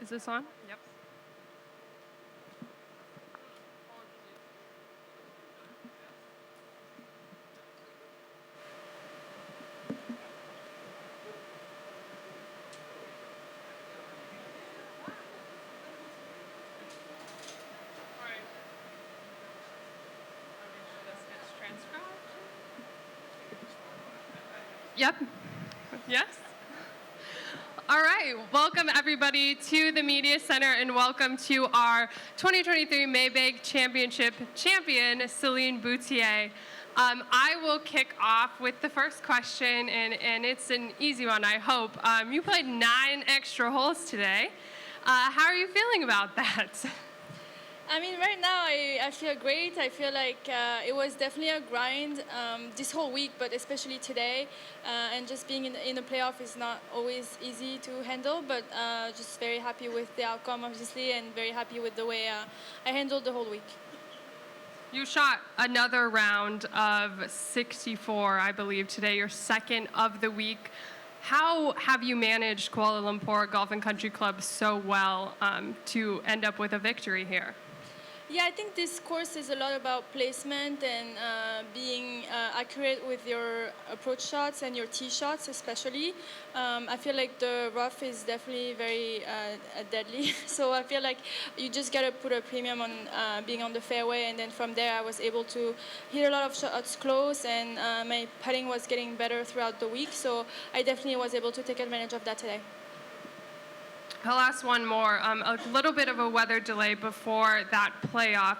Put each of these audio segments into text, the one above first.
Is this on? Yep. Yep. Yes? All right. Welcome, everybody, to the Media Center, and welcome to our 2023 Maybank Championship champion, Celine Boutier. I will kick off with the first question, and it's an easy one, I hope. You played 9 extra holes today. How are you feeling about that? I mean, right now I feel great. I feel like it was definitely a grind this whole week, but especially today. And just being in the playoff is not always easy to handle, but just very happy with the outcome, obviously, and very happy with the way I handled the whole week. You shot another round of 64, I believe, today, your second of the week. How have you managed Kuala Lumpur Golf and Country Club so well to end up with a victory here? Yeah, I think this course is a lot about placement and being accurate with your approach shots and your tee shots especially. I feel like the rough is definitely very deadly. So I feel like you just got to put a premium on being on the fairway, and then from there I was able to hit a lot of shots close, and my putting was getting better throughout the week. So I definitely was able to take advantage of that today. I'll ask one more. A little bit of a weather delay before that playoff.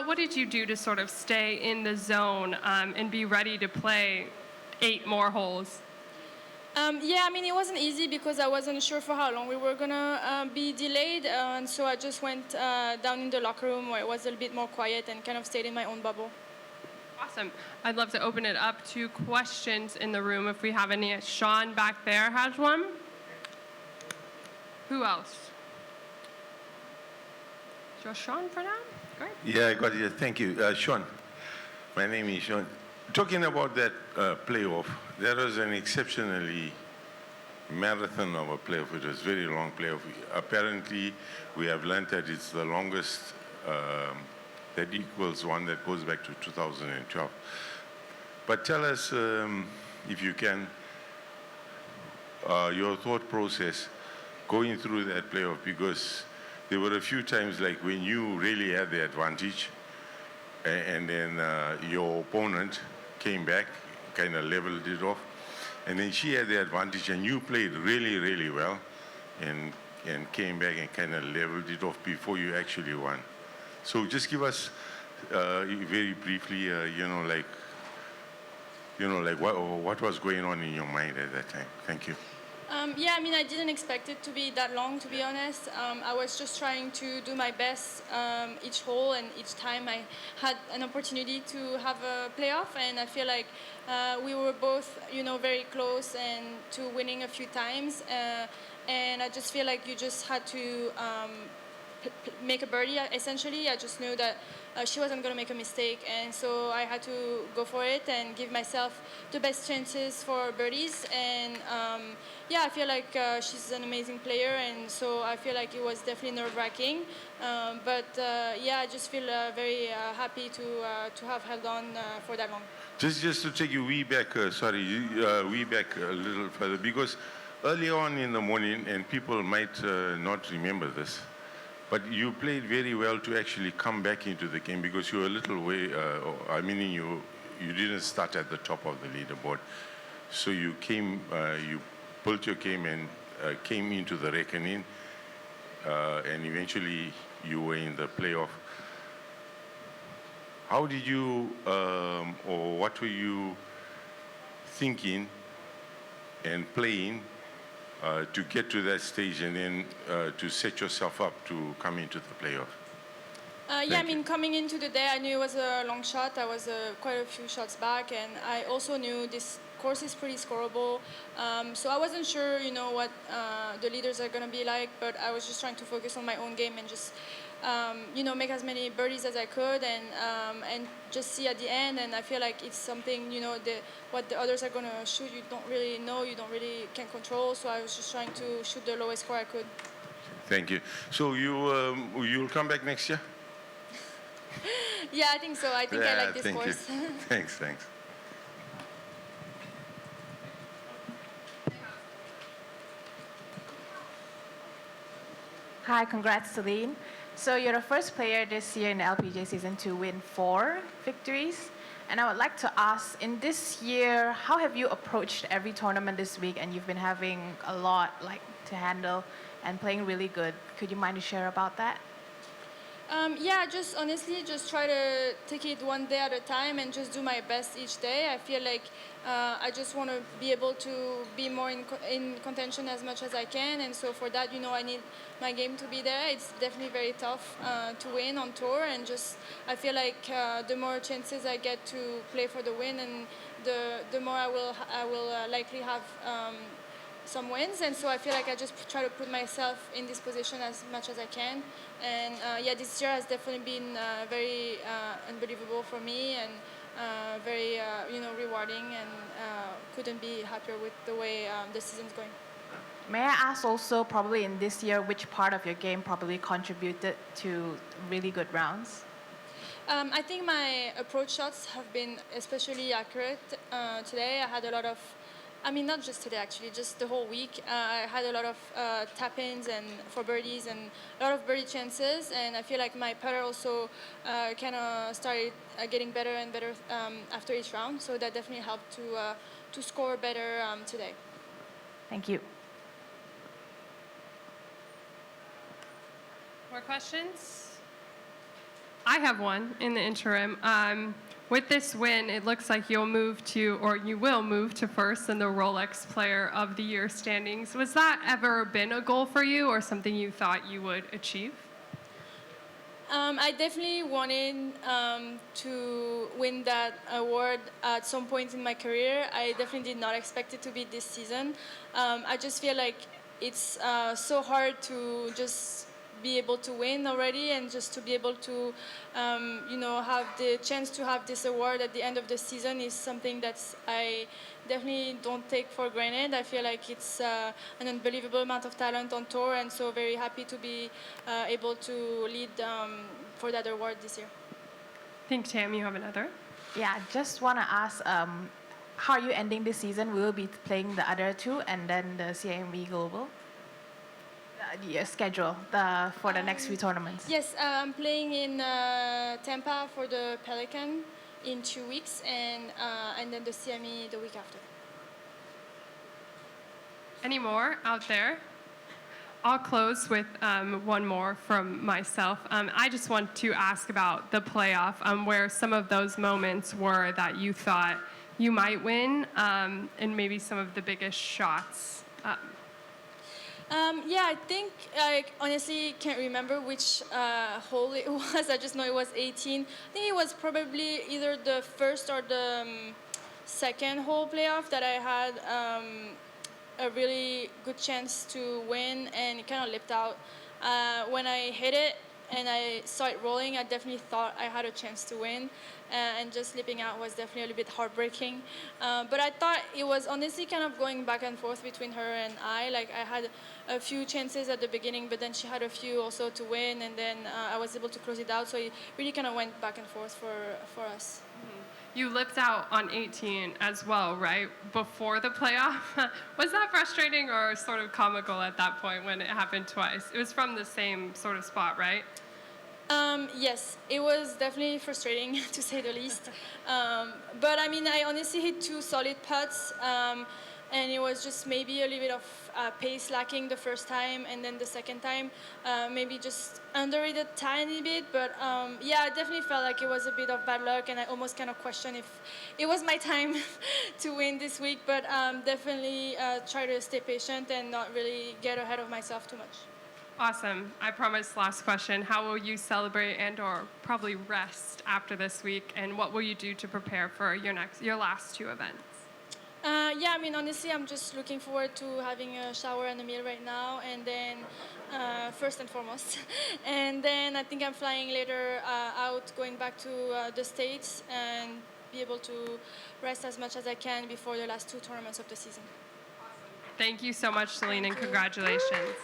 What did you do to sort of stay in the zone and be ready to play 8 more holes? Yeah, I mean, it wasn't easy because I wasn't sure for how long we were going to be delayed. And so I just went down in the locker room where it was a little bit more quiet and kind of stayed in my own bubble. Awesome. I'd love to open it up to questions in the room if we have any. Sean back there has one. Who else? Just Sean for now? Great. Yeah, I got it. Thank you. Sean. My name is Sean. Talking about that playoff, that was an exceptionally marathon of a playoff. It was a very long playoff. Apparently, we have learned that it's the longest that equals one that goes back to 2012. But tell us, if you can, your thought process going through that playoff, because there were a few times like when you really had the advantage and then your opponent came back, kind of leveled it off, and then she had the advantage and you played really, really well and came back and kind of leveled it off before you actually won. So just give us very briefly, what was going on in your mind at that time. Thank you. Yeah, I mean, I didn't expect it to be that long, to be honest. I was just trying to do my best each hole, and each time I had an opportunity to have a playoff, and I feel like we were both, very close and to winning a few times. And I just feel like you just had to make a birdie, essentially. I just knew that she wasn't going to make a mistake, and so I had to go for it and give myself the best chances for birdies. And yeah, I feel like she's an amazing player, and so I feel like it was definitely nerve-wracking. But yeah, I just feel very happy to have held on for that long. Just to take you way back, way back a little further, because early on in the morning, and people might not remember this, but you played very well to actually come back into the game, because you were a little way, you didn't start at the top of the leaderboard. So you came, you pulled your game and came into the reckoning, and eventually you were in the playoff. How did you, or what were you thinking and playing to get to that stage and then to set yourself up to come into the playoff? Yeah, I mean, coming into the day, I knew it was a long shot. I was quite a few shots back, and I also knew this course is pretty scoreable. So I wasn't sure, what the leaders are going to be like, but I was just trying to focus on my own game and just, make as many birdies as I could, and just see at the end. And I feel like it's something, what the others are going to shoot, you don't really know, you don't really can control. So I was just trying to shoot the lowest score I could. Thank you. So you'll come back next year? Yeah, I think so. I think I like this thank course. You. Thanks. Hi, congrats, Celine. So you're the first player this year in the LPGA season to win 4 victories. And I would like to ask, in this year, how have you approached every tournament this week? And you've been having a lot to handle and playing really good. Could you mind to share about that? Yeah, just honestly, just try to take it one day at a time and just do my best each day. I feel like I just want to be able to be more in contention as much as I can, and so for that, I need my game to be there. It's definitely very tough to win on tour, and just I feel like the more chances I get to play for the win, and the more I will likely have some wins, and so I feel like I just try to put myself in this position as much as I can. And yeah, this year has definitely been very unbelievable for me, and very rewarding, and couldn't be happier with the way the season's going. May I ask also, probably in this year, which part of your game probably contributed to really good rounds? I think my approach shots have been especially accurate today. I had a lot of, not just today actually, just the whole week. I had a lot of tap-ins and for birdies and a lot of birdie chances, and I feel like my putter also kind of started getting better and better after each round. So that definitely helped to score better today. Thank you. More questions? I have one in the interim. With this win, it looks like you will move to first in the Rolex Player of the Year standings. Was that ever been a goal for you, or something you thought you would achieve? I definitely wanted to win that award at some point in my career. I definitely did not expect it to be this season. I just feel like it's so hard to just be able to win already, and just to be able to have the chance to have this award at the end of the season is something that I definitely don't take for granted. I feel like it's an unbelievable amount of talent on tour, and so very happy to be able to lead for that award this year. I think, Tam, you have another. Yeah, just want to ask, how are you ending this season? We will be playing the other 2 and then the CME Global. Your schedule for the next few tournaments. Yes, I'm playing in Tampa for the Pelican in 2 weeks, and then the CME the week after. Any more out there? I'll close with one more from myself. I just want to ask about the playoff, where some of those moments were that you thought you might win, and maybe some of the biggest shots. Yeah, I think I honestly can't remember which hole it was. I just know it was 18. I think it was probably either the first or the second hole playoff that I had a really good chance to win, and it kind of lipped out. When I hit it and I saw it rolling, I definitely thought I had a chance to win. And just slipping out was definitely a little bit heartbreaking. But I thought it was honestly kind of going back and forth between her and I. Like, I had a few chances at the beginning, but then she had a few also to win, and then I was able to close it out. So it really kind of went back and forth for us. You lipped out on 18 as well, right? Before the playoff. Was that frustrating or sort of comical at that point when it happened twice? It was from the same sort of spot, right? Yes, it was definitely frustrating to say the least. But I honestly hit 2 solid putts, and it was just maybe a little bit of pace lacking the first time, and then the second time maybe just under it a tiny bit. But yeah, I definitely felt like it was a bit of bad luck, and I almost kind of questioned if it was my time to win this week. But definitely try to stay patient and not really get ahead of myself too much. Awesome. I promise, last question. How will you celebrate and/or probably rest after this week? And what will you do to prepare for your last 2 events? Yeah, honestly, I'm just looking forward to having a shower and a meal right now, and then first and foremost. And then I think I'm flying later out, going back to the States, and be able to rest as much as I can before the last 2 tournaments of the season. Thank you so much, Celine, and congratulations.